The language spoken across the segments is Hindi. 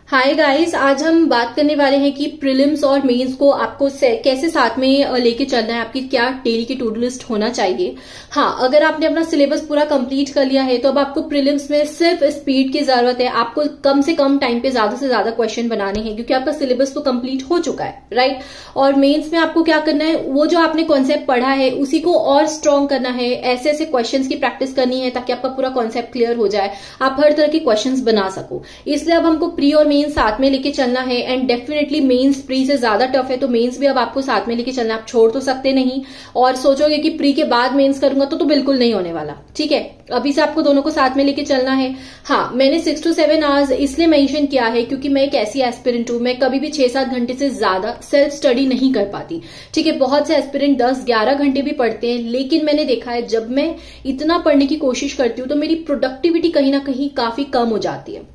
हाय गाइस, आज हम बात करने वाले हैं कि प्रीलिम्स और मेंस को आपको कैसे साथ में लेके चलना है। आपकी क्या डेली की टू डू लिस्ट होना चाहिए। हाँ, अगर आपने अपना सिलेबस पूरा कंप्लीट कर लिया है तो अब आपको प्रीलिम्स में सिर्फ स्पीड की जरूरत है। आपको कम से कम टाइम पे ज्यादा से ज्यादा क्वेश्चन बनाने हैं क्योंकि आपका सिलेबस तो कंप्लीट हो चुका है, राइट। और मेन्स में आपको क्या करना है, वो जो आपने कॉन्सेप्ट पढ़ा है उसी को और स्ट्रॉन्ग करना है। ऐसे ऐसे क्वेश्चन की प्रैक्टिस करनी है ताकि आपका पूरा कॉन्सेप्ट क्लियर हो जाए, आप हर तरह के क्वेश्चन बना सको। इसलिए अब हमको प्री और मेंस साथ में लेके चलना है। एंड डेफिनेटली मेंस प्री से ज्यादा टफ है तो मेंस भी अब आपको साथ में लेके चलना। आप छोड़ तो सकते नहीं और सोचोगे कि प्री के बाद मेंस करूंगा तो बिल्कुल नहीं होने वाला, ठीक है। अभी से आपको दोनों को साथ में लेके चलना है। हाँ, मैंने 6 to 7 आवर्स इसलिए मेंशन किया है क्योंकि मैं एक ऐसी एस्पिरेंट हूं, मैं कभी भी 6-7 घंटे से ज्यादा सेल्फ स्टडी नहीं कर पाती, ठीक है। बहुत से एस्पिरेंट 10-11 घंटे भी पढ़ते हैं, लेकिन मैंने देखा है जब मैं इतना पढ़ने की कोशिश करती हूँ तो मेरी प्रोडक्टिविटी कहीं ना कहीं काफी कम हो जाती है।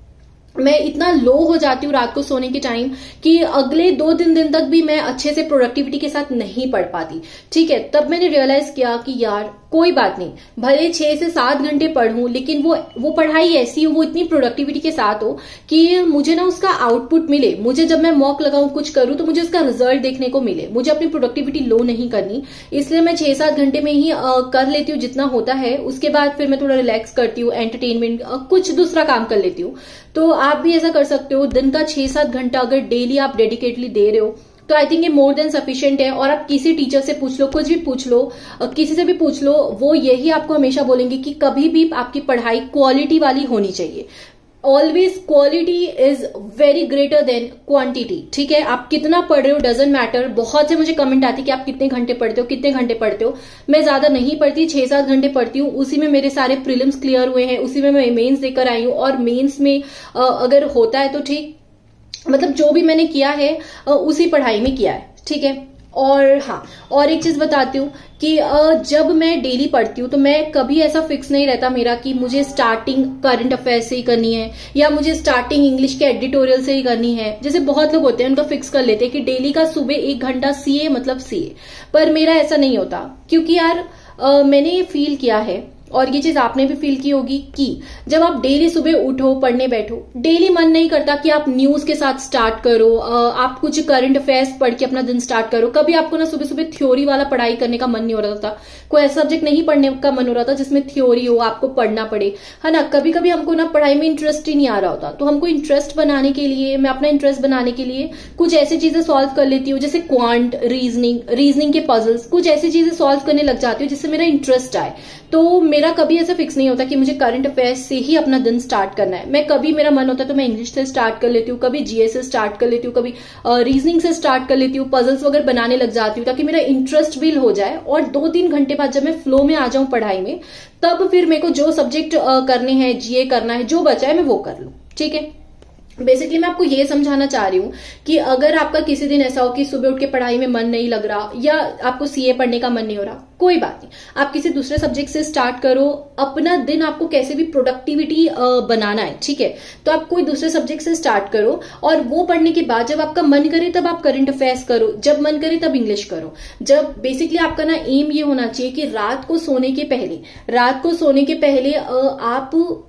मैं इतना लो हो जाती हूँ रात को सोने के टाइम कि अगले 2-3 दिन तक भी मैं अच्छे से प्रोडक्टिविटी के साथ नहीं पढ़ पाती, ठीक है। तब मैंने रियलाइज किया कि यार कोई बात नहीं, भले 6 से 7 घंटे पढ़ूं लेकिन वो पढ़ाई ऐसी हो, वो इतनी प्रोडक्टिविटी के साथ हो कि मुझे ना उसका आउटपुट मिले। मुझे जब मैं मॉक लगाऊं, कुछ करूं तो मुझे उसका रिजल्ट देखने को मिले। मुझे अपनी प्रोडक्टिविटी लो नहीं करनी, इसलिए मैं 6-7 घंटे में ही कर लेती हूँ जितना होता है। उसके बाद फिर मैं थोड़ा रिलैक्स करती हूँ, एंटरटेनमेंट कुछ दूसरा काम कर लेती हूँ। तो आप भी ऐसा कर सकते हो। दिन का 6-7 घंटा अगर डेली आप डेडिकेटली दे रहे हो तो आई थिंक ये मोर देन सफिशिएंट है। और आप किसी टीचर से पूछ लो, कुछ भी पूछ लो, किसी से भी पूछ लो, वो यही आपको हमेशा बोलेंगे कि कभी भी आपकी पढ़ाई क्वालिटी वाली होनी चाहिए। Always quality is very greater than quantity, ठीक है। आप कितना पढ़ रहे हो डजंट मैटर। बहुत से मुझे कमेंट आती है कि आप कितने घंटे पढ़ते हो, कितने घंटे पढ़ते हो। मैं ज्यादा नहीं पढ़ती, 6-7 घंटे पढ़ती हूँ। उसी में मेरे सारे प्रीलिम्स क्लियर हुए हैं, उसी में मैं मेंस देकर आई हूँ। और मेंस में अगर होता है तो ठीक, मतलब जो भी मैंने किया है उसी पढ़ाई में किया है, ठीक है। और हाँ, और एक चीज बताती हूँ कि जब मैं डेली पढ़ती हूँ तो मैं कभी ऐसा फिक्स नहीं रहता मेरा कि मुझे स्टार्टिंग करंट अफेयर्स से ही करनी है या मुझे स्टार्टिंग इंग्लिश के एडिटोरियल से ही करनी है। जैसे बहुत लोग होते हैं उनका फिक्स कर लेते हैं कि डेली का सुबह 1 घंटा सीए मतलब सीए, पर मेरा ऐसा नहीं होता। क्योंकि यार मैंने ये फील किया है और ये चीज आपने भी फील की होगी कि जब आप डेली सुबह उठो, पढ़ने बैठो, डेली मन नहीं करता कि आप न्यूज के साथ स्टार्ट करो, आप कुछ करंट अफेयर्स पढ़ के अपना दिन स्टार्ट करो। कभी आपको ना सुबह सुबह थ्योरी वाला पढ़ाई करने का मन नहीं हो रहा था, कोई ऐसा सब्जेक्ट नहीं पढ़ने का मन हो रहा था जिसमें थ्योरी हो, आपको पढ़ना पड़े, है ना। कभी कभी हमको ना पढ़ाई में इंटरेस्ट ही नहीं आ रहा होता, तो हमको इंटरेस्ट बनाने के लिए, मैं अपना इंटरेस्ट बनाने के लिए कुछ ऐसी चीजें सॉल्व कर लेती हूँ जैसे क्वांट, रीजनिंग के पजल्स, कुछ ऐसी चीजें सॉल्व करने लग जाती हूँ जिससे मेरा इंटरेस्ट आए। तो मेरा कभी ऐसा फिक्स नहीं होता कि मुझे करंट अफेयर्स से ही अपना दिन स्टार्ट करना है। मैं कभी मेरा मन होता है तो मैं इंग्लिश से स्टार्ट कर लेती हूँ, कभी जीएस से स्टार्ट कर लेती हूँ, कभी रीजनिंग से स्टार्ट कर लेती हूँ, पजल्स वगैरह बनाने लग जाती हूँ ताकि मेरा इंटरेस्ट बिल्ड हो जाए। और 2-3 घंटे बाद जब मैं फ्लो में आ जाऊं पढ़ाई में, तब फिर मेरे को जो सब्जेक्ट करने हैं, जीए करना है, जो बचा है मैं वो कर लूं, ठीक है। बेसिकली मैं आपको ये समझाना चाह रही हूँ कि अगर आपका किसी दिन ऐसा हो कि सुबह उठ के पढ़ाई में मन नहीं लग रहा या आपको सीए पढ़ने का मन नहीं हो रहा, कोई बात नहीं, आप किसी दूसरे सब्जेक्ट से स्टार्ट करो। अपना दिन आपको कैसे भी प्रोडक्टिविटी बनाना है, ठीक है, तो आप कोई दूसरे सब्जेक्ट से स्टार्ट करो। और वो पढ़ने के बाद जब आपका मन करे तब आप करंट अफेयर्स करो, जब मन करे तब इंग्लिश करो। जब बेसिकली आपका ना एम ये होना चाहिए कि रात को सोने के पहले आप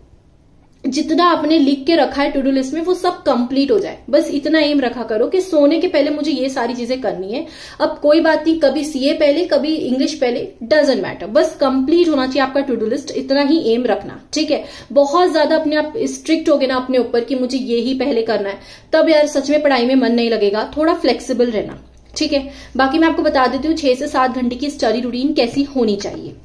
जितना आपने लिख के रखा है टू डू लिस्ट में वो सब कंप्लीट हो जाए। बस इतना एम रखा करो कि सोने के पहले मुझे ये सारी चीजें करनी है। अब कोई बात नहीं, कभी सीए पहले, कभी इंग्लिश पहले, डजंट मैटर, बस कंप्लीट होना चाहिए आपका टू डू लिस्ट। इतना ही एम रखना, ठीक है। बहुत ज्यादा अपने आप स्ट्रिक्ट हो गए ना अपने ऊपर कि मुझे ये ही पहले करना है, तब यार सच में पढ़ाई में मन नहीं लगेगा। थोड़ा फ्लेक्सिबल रहना, ठीक है। बाकी मैं आपको बता देती हूँ 6 से 7 घंटे की स्टडी रूटीन कैसी होनी चाहिए।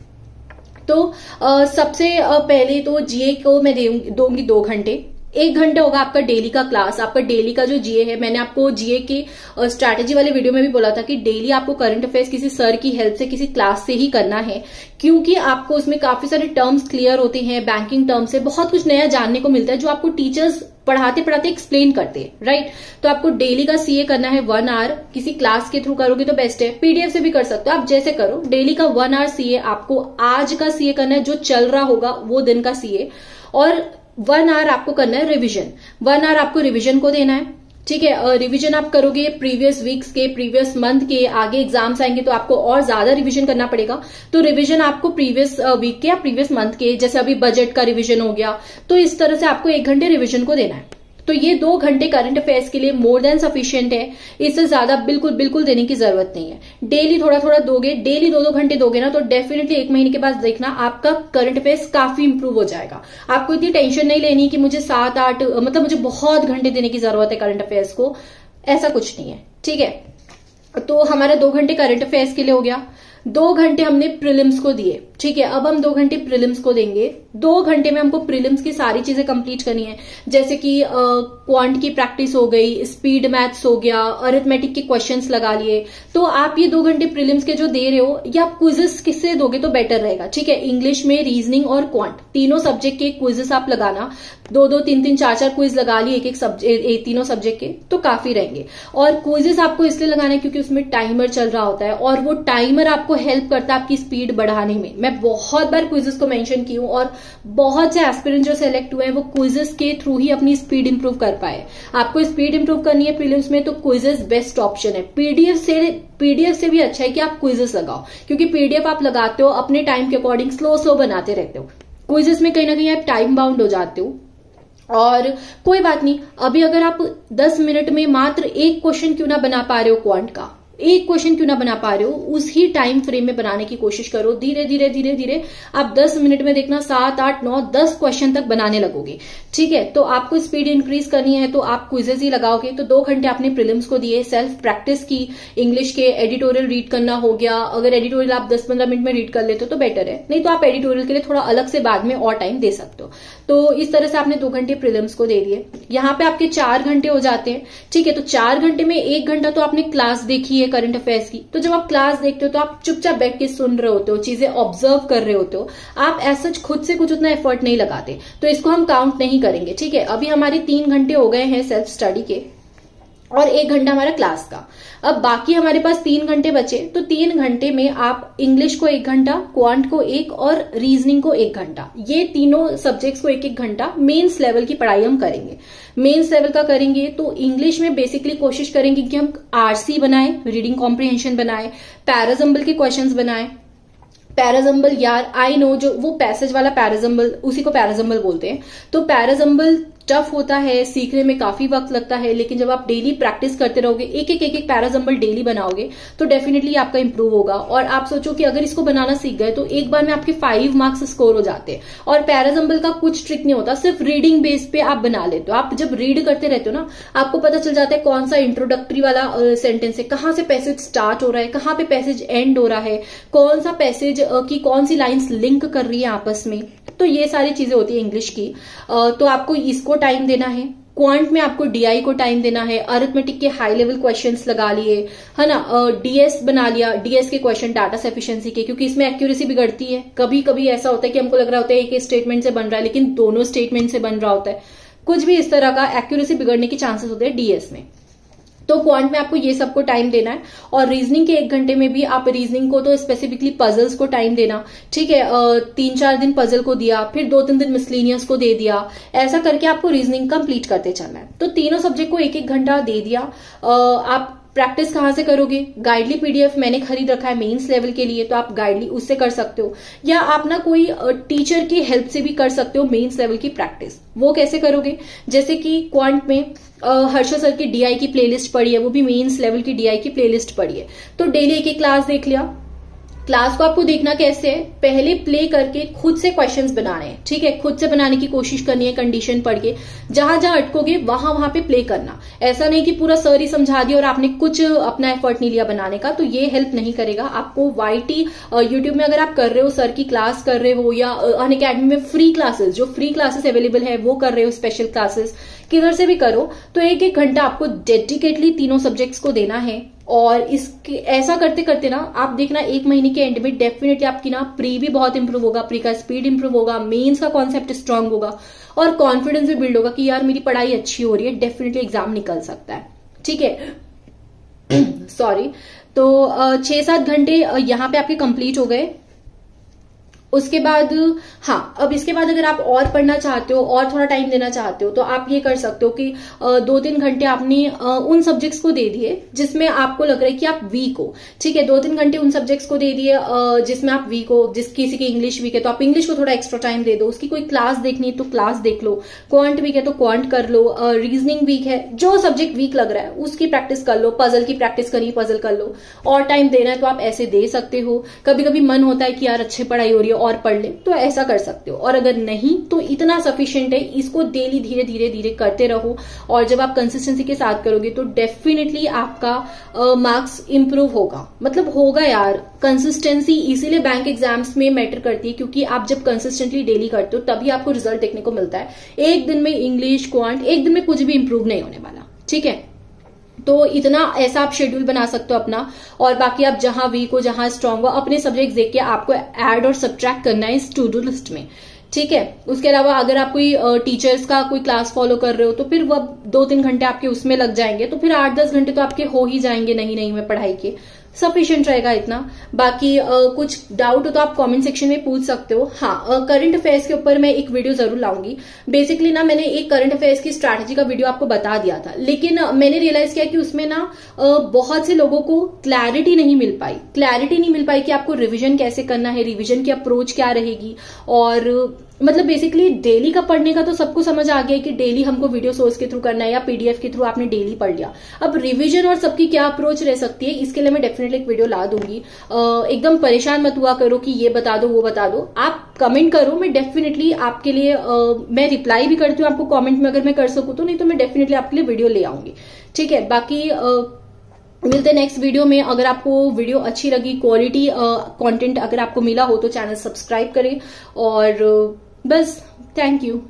तो सबसे पहले तो जीए को मैं दूंगी 2 घंटे। 1 घंटे होगा आपका डेली का क्लास। आपका डेली का जो जीए है, मैंने आपको जीए के स्ट्रैटेजी वाले वीडियो में भी बोला था कि डेली आपको करंट अफेयर्स किसी सर की हेल्प से, किसी क्लास से ही करना है, क्योंकि आपको उसमें काफी सारे टर्म्स क्लियर होते हैं, बैंकिंग टर्म्स से बहुत कुछ नया जानने को मिलता है जो आपको टीचर्स पढ़ाते पढ़ाते एक्सप्लेन करते हैं, राइट। तो आपको डेली का सीए करना है 1 आवर। किसी क्लास के थ्रू करोगे तो बेस्ट है, पीडीएफ से भी कर सकते हो, आप जैसे करो। डेली का 1 आवर सीए आपको आज का सीए करना है, जो चल रहा होगा वो दिन का सीए। और 1 आवर आपको करना है रिविजन। 1 आवर आपको रिविजन को देना है, ठीक है। रिवीजन आप करोगे प्रीवियस वीक्स के, प्रीवियस मंथ के, आगे एग्जाम्स आएंगे तो आपको और ज्यादा रिवीजन करना पड़ेगा। तो रिवीजन आपको प्रीवियस वीक के या प्रीवियस मंथ के, जैसे अभी बजट का रिवीजन हो गया, तो इस तरह से आपको 1 घंटे रिवीजन को देना है। तो ये 2 घंटे करंट अफेयर्स के लिए मोर देन सफिशिएंट है। इससे ज्यादा बिल्कुल बिल्कुल देने की जरूरत नहीं है। डेली थोड़ा थोड़ा दोगे, डेली 2-2 घंटे दोगे ना, तो डेफिनेटली 1 महीने के बाद देखना आपका करंट अफेयर्स काफी इंप्रूव हो जाएगा। आपको इतनी टेंशन नहीं लेनी कि मुझे 7-8 मतलब मुझे बहुत घंटे देने की जरूरत है करंट अफेयर्स को, ऐसा कुछ नहीं है। ठीक है, तो हमारा 2 घंटे करंट अफेयर्स के लिए हो गया। 2 घंटे हमने प्रीलिम्स को दिए। ठीक है, अब हम 2 घंटे प्रीलिम्स को देंगे। 2 घंटे में हमको प्रीलिम्स की सारी चीजें कंप्लीट करनी है, जैसे कि क्वांट की प्रैक्टिस हो गई, स्पीड मैथ्स हो गया, अरिथमेटिक के क्वेश्चंस लगा लिए। तो आप ये 2 घंटे प्रीलिम्स के जो दे रहे हो, या आप क्विजेस किससे दोगे तो बेटर रहेगा। ठीक है, इंग्लिश में, रीजनिंग और क्वांट तीनों सब्जेक्ट के क्विजेस आप लगाना। 2-2, 3-3, 4-4 क्विज लगा लिए एक एक तीनों सब्जेक्ट के, तो काफी रहेंगे। और क्विजेस आपको इसलिए लगाना है क्योंकि उसमें टाइमर चल रहा होता है, और वो टाइमर आपको हेल्प करता है आपकी स्पीड बढ़ाने में। मैं बहुत बार क्विजेस को मेंशन की हूं, और बहुत से एस्पिरेंट जो सेलेक्ट हुए हैं वो क्विजेस के थ्रू ही अपनी स्पीड इंप्रूव कर पाए। आपको स्पीड इंप्रूव करनी है प्रीलिम्स में, तो क्विजेस बेस्ट ऑप्शन है। पीडीएफ से भी अच्छा है कि आप क्विजेस लगाओ, क्योंकि पीडीएफ आप लगाते हो अपने टाइम के अकॉर्डिंग, स्लो बनाते रहते हो। क्विजेस में कहीं ना कहीं आप टाइम बाउंड हो जाते हो। और कोई बात नहीं, अभी अगर आप 10 मिनट में मात्र एक क्वेश्चन क्यों ना बना पा रहे हो, क्वांट का एक क्वेश्चन क्यों ना बना पा रहे हो, उसी टाइम फ्रेम में बनाने की कोशिश करो। धीरे धीरे धीरे धीरे आप 10 मिनट में देखना 7, 8, 9, 10 क्वेश्चन तक बनाने लगोगे। ठीक है, तो आपको स्पीड इंक्रीज करनी है तो आप क्विजेस ही लगाओगे। तो 2 घंटे आपने प्रीलिम्स को दिए, सेल्फ प्रैक्टिस की, इंग्लिश के एडिटोरियल रीड करना हो गया। अगर एडिटोरियल आप 10-15 मिनट में रीड कर लेते हो तो बेटर है, नहीं तो आप एडिटोरियल के लिए थोड़ा अलग से बाद में और टाइम दे सकते हो। तो इस तरह से आपने 2 घंटे प्रीलिम्स को दे दिए। यहाँ पे आपके 4 घंटे हो जाते हैं। ठीक है, तो 4 घंटे में 1 घंटा तो आपने क्लास देखी है करंट अफेयर्स की। तो जब आप क्लास देखते हो तो आप चुपचाप बैठ के सुन रहे होते हो, चीजें ऑब्जर्व कर रहे होते हो, आप ऐसा खुद से कुछ उतना एफर्ट नहीं लगाते, तो इसको हम काउंट नहीं करेंगे। ठीक है, अभी हमारे 3 घंटे हो गए हैं सेल्फ स्टडी के, और 1 घंटा हमारा क्लास का। अब बाकी हमारे पास 3 घंटे बचे, तो 3 घंटे में आप इंग्लिश को 1 घंटा, क्वांट को 1 और रीजनिंग को 1 घंटा, ये तीनों सब्जेक्ट्स को 1-1 घंटा मेंस लेवल की पढ़ाई हम करेंगे। मेंस लेवल का करेंगे तो इंग्लिश में बेसिकली कोशिश करेंगे कि हम आरसी बनाएं, रीडिंग कॉम्प्रिहेंशन बनाएं, पैराजम्बल के क्वेश्चंस बनाएं। पैराजम्बल, यार आई नो, जो वो पैसेज वाला पैराजम्बल, उसी को पैराजम्बल बोलते हैं। तो पैराजम्बल टफ होता है, सीखने में काफी वक्त लगता है, लेकिन जब आप डेली प्रैक्टिस करते रहोगे, एक एक पैराजम्बल डेली बनाओगे, तो डेफिनेटली आपका इंप्रूव होगा। और आप सोचो कि अगर इसको बनाना सीख गए तो एक बार में आपके 5 मार्क्स स्कोर हो जाते हैं। और पैराजम्बल का कुछ ट्रिक नहीं होता, सिर्फ रीडिंग बेस पे आप बना लेते हो। आप जब रीड करते रहते हो ना, आपको पता चल जाता है कौन सा इंट्रोडक्टरी वाला सेंटेंस है, कहाँ से पैसेज स्टार्ट हो रहा है, कहाँ पे पैसेज एंड हो रहा है, कौन सा पैसेज की कौन सी लाइन्स लिंक कर रही है आपस में। तो ये सारी चीजें होती है इंग्लिश की। तो आपको इसको टाइम देना है। क्वांट में आपको डीआई को टाइम देना है। अरिथमेटिक के हाई लेवल क्वेश्चंस लगा लिए, है ना। डीएस बना लिया, डीएस के क्वेश्चन डाटा सफिशिएंसी के, क्योंकि इसमें एक्यूरेसी बिगड़ती है। कभी कभी ऐसा होता है कि हमको लग रहा होता है एक स्टेटमेंट से बन रहा है, लेकिन दोनों स्टेटमेंट से बन रहा होता है। कुछ भी इस तरह का एक्यूरेसी बिगड़ने के चांसेस होते हैं डीएस में। तो क्वांट में आपको ये सबको टाइम देना है। और रीजनिंग के 1 घंटे में भी आप रीजनिंग को तो स्पेसिफिकली पजल्स को टाइम देना। ठीक है, 3-4 दिन पजल को दिया, फिर 2-3 दिन मिसलेनियस को दे दिया, ऐसा करके आपको रीजनिंग कंप्लीट करते चलना है। तो तीनों सब्जेक्ट को 1-1 घंटा दे दिया। आप प्रैक्टिस कहाँ से करोगे? गाइडली पीडीएफ मैंने खरीद रखा है मेंस लेवल के लिए, तो आप गाइडली उससे कर सकते हो, या आप ना कोई टीचर की हेल्प से भी कर सकते हो मेंस लेवल की प्रैक्टिस। वो कैसे करोगे? जैसे कि क्वांट में हर्षो सर की डीआई की प्लेलिस्ट पढ़ी है, वो भी मेंस लेवल की डीआई की प्लेलिस्ट पढ़ी है, तो डेली 1-1 क्लास देख लिया। क्लास को आपको देखना कैसे है, पहले प्ले करके खुद से क्वेश्चंस बनाने हैं। ठीक है, खुद से बनाने की कोशिश करनी है, कंडीशन पढ़ के, जहां जहां अटकोगे वहां पे प्ले करना। ऐसा नहीं कि पूरा सर ही समझा दिया और आपने कुछ अपना एफर्ट नहीं लिया बनाने का, तो ये हेल्प नहीं करेगा आपको। वाईटी यूट्यूब में अगर आप कर रहे हो, सर की क्लास कर रहे हो, या अनअकैडमी में फ्री क्लासेस, जो फ्री क्लासेस अवेलेबल है वो कर रहे हो, स्पेशल क्लासेस किधर से भी करो, तो 1-1 घंटा आपको डेडिकेटली तीनों सब्जेक्ट्स को देना है। और इसके ऐसा करते करते ना आप देखना 1 महीने के एंड में डेफिनेटली आपकी ना प्री भी बहुत इंप्रूव होगा, प्री का स्पीड इंप्रूव होगा, मेंस का कॉन्सेप्ट स्ट्रांग होगा, और कॉन्फिडेंस भी बिल्ड होगा कि यार मेरी पढ़ाई अच्छी हो रही है, डेफिनेटली एग्जाम निकल सकता है। ठीक है सॉरी। तो 6-7 घंटे यहाँ पे आपके कंप्लीट हो गए। उसके बाद हाँ, अब इसके बाद अगर आप और पढ़ना चाहते हो और थोड़ा टाइम देना चाहते हो तो आप ये कर सकते हो कि 2-3 घंटे आपने उन सब्जेक्ट्स को दे दिए जिसमें आपको लग रहा है कि आप वीक हो। ठीक है, 2-3 घंटे उन सब्जेक्ट्स को दे दिए जिसमें आप वीक हो। किसी की इंग्लिश वीक है तो आप इंग्लिश को थोड़ा एक्स्ट्रा टाइम दे दो। उसकी कोई क्लास देखनी है तो क्लास देख लो। क्वांट वीक है तो क्वांट कर लो। रीजनिंग वीक है, जो सब्जेक्ट वीक लग रहा है उसकी प्रैक्टिस कर लो। पजल की प्रैक्टिस करी, पजल कर लो। और टाइम देना है तो आप ऐसे दे सकते हो। कभी कभी मन होता है कि यार अच्छी पढ़ाई हो रही है और पढ़ ले, तो ऐसा कर सकते हो। और अगर नहीं तो इतना सफिशिएंट है, इसको डेली धीरे धीरे धीरे करते रहो। और जब आप कंसिस्टेंसी के साथ करोगे तो डेफिनेटली आपका मार्क्स इंप्रूव होगा। मतलब होगा यार, कंसिस्टेंसी इसीलिए बैंक एग्जाम्स में मैटर करती है, क्योंकि आप जब कंसिस्टेंटली डेली करते हो तभी आपको रिजल्ट देखने को मिलता है। एक दिन में इंग्लिश, क्वांट, एक दिन में कुछ भी इंप्रूव नहीं होने वाला। ठीक है, तो इतना ऐसा आप शेड्यूल बना सकते हो अपना। और बाकी आप जहां वीक हो, जहां स्ट्रांग हो, अपने सब्जेक्ट देख के आपको ऐड और सब्ट्रैक्ट करना है इस टू डू लिस्ट में। ठीक है, उसके अलावा अगर आप कोई टीचर्स का कोई क्लास फॉलो कर रहे हो तो फिर वो 2-3 घंटे आपके उसमें लग जाएंगे, तो फिर 8-10 घंटे तो आपके हो ही जाएंगे नहीं में पढ़ाई के। सफिशिएंट रहेगा इतना। बाकी कुछ डाउट हो तो आप कमेंट सेक्शन में पूछ सकते हो। हाँ, करंट अफेयर्स के ऊपर मैं एक वीडियो जरूर लाऊंगी। बेसिकली ना मैंने एक करंट अफेयर्स की स्ट्रैटेजी का वीडियो आपको बता दिया था, लेकिन मैंने रियलाइज किया कि उसमें ना बहुत से लोगों को क्लैरिटी नहीं मिल पाई कि आपको रिवीजन कैसे करना है, रिवीजन की अप्रोच क्या रहेगी। और मतलब बेसिकली डेली का पढ़ने का तो सबको समझ आ गया कि डेली हमको वीडियो सोर्स के थ्रू करना है या पीडीएफ के थ्रू आपने डेली पढ़ लिया। अब रिवीजन और सबकी क्या अप्रोच रह सकती है, इसके लिए मैं डेफिनेटली एक वीडियो ला दूंगी। एकदम परेशान मत हुआ करो कि ये बता दो वो बता दो, आप कमेंट करो, मैं डेफिनेटली आपके लिए मैं रिप्लाई भी करती हूँ आपको कमेंट में, अगर मैं कर सकूँ तो। नहीं तो मैं डेफिनेटली आपके लिए वीडियो ले आऊंगी। ठीक है, बाकी मिलते हैं नेक्स्ट वीडियो में। अगर आपको वीडियो अच्छी लगी, क्वालिटी कंटेंट अगर आपको मिला हो तो चैनल सब्सक्राइब करें। और बस, थैंक यू।